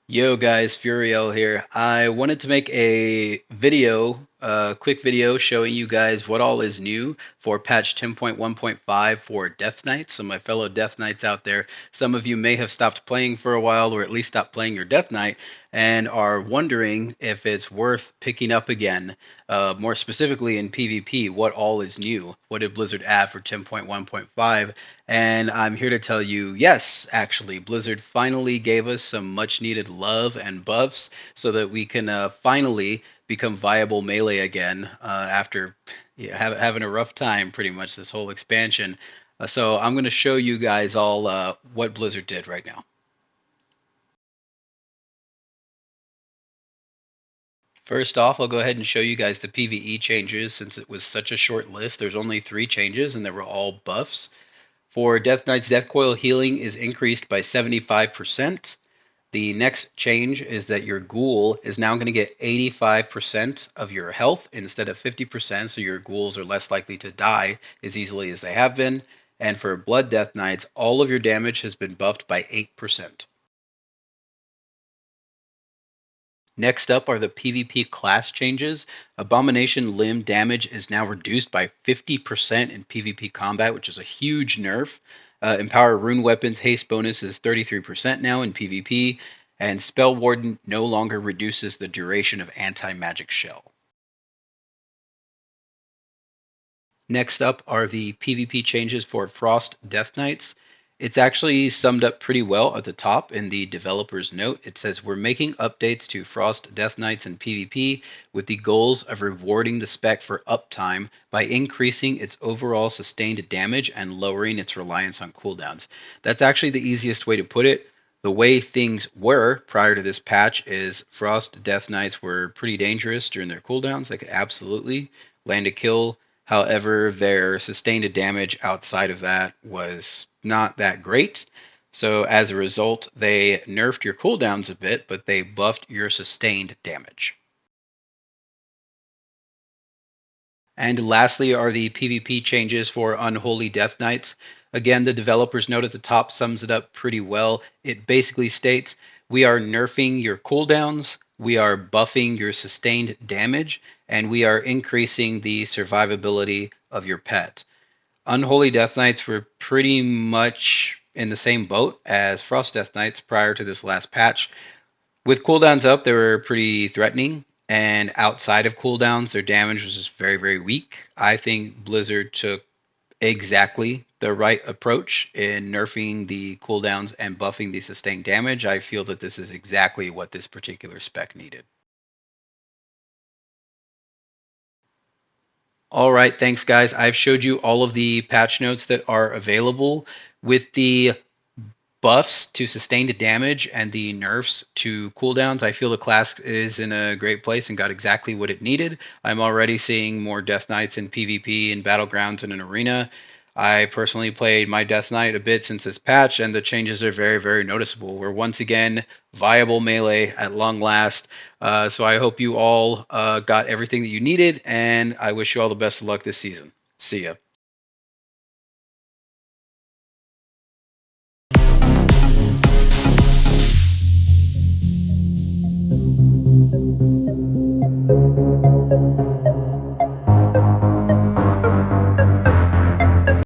Yo guys, Furiel here. I wanted to make a video, quick video showing you guys what all is new for patch 10.1.5 for Death Knights. So my fellow Death Knights out there, some of you may have stopped playing for a while or at least stopped playing your Death Knight and are wondering if it's worth picking up again. More specifically in PvP, what all is new? What did Blizzard add for 10.1.5? And I'm here to tell you, yes, actually, Blizzard finally gave us some much needed love and buffs so that we can finally become viable melee again after having a rough time pretty much this whole expansion. So I'm going to show you guys all what Blizzard did right now. First off, I'll go ahead and show you guys the PvE changes since it was such a short list. There's only 3 changes and they were all buffs. For Death Knight's Death Coil healing is increased by 75%. The next change is that your ghoul is now going to get 85% of your health instead of 50%, so your ghouls are less likely to die as easily as they have been. And for Blood Death Knights, all of your damage has been buffed by 8%. Next up are the PvP class changes. Abomination limb damage is now reduced by 50% in PvP combat, which is a huge nerf. Empower rune weapons haste bonus is 33% now in PvP, and Spell Warden no longer reduces the duration of anti-magic shell. Next up are the PvP changes for Frost Death Knights. It's actually summed up pretty well at the top in the developer's note. It says, we're making updates to Frost Death Knights in PvP with the goals of rewarding the spec for uptime by increasing its overall sustained damage and lowering its reliance on cooldowns. That's actually the easiest way to put it. The way things were prior to this patch is Frost Death Knights were pretty dangerous during their cooldowns. They could absolutely land a kill. However, their sustained damage outside of that was not that great. So as a result, they nerfed your cooldowns a bit, but they buffed your sustained damage. And lastly are the PvP changes for Unholy Death Knights. Again, the developer's note at the top sums it up pretty well. It basically states, we are nerfing your cooldowns, we are buffing your sustained damage, and we are increasing the survivability of your pet. Unholy Death Knights were pretty much in the same boat as Frost Death Knights prior to this last patch. With cooldowns up, they were pretty threatening, and outside of cooldowns, their damage was just very, very weak. I think Blizzard took exactly the right approach in nerfing the cooldowns and buffing the sustained damage. I feel that this is exactly what this particular spec needed. All right, thanks guys. I've showed you all of the patch notes that are available with the buffs to sustained damage and the nerfs to cooldowns. I feel the class is in a great place and got exactly what it needed. I'm already seeing more Death Knights in PvP and battlegrounds and in arena. I personally played my Death Knight a bit since this patch, and the changes are very, very noticeable. We're once again viable melee at long last. So I hope you all got everything that you needed, and I wish you all the best of luck this season. See ya.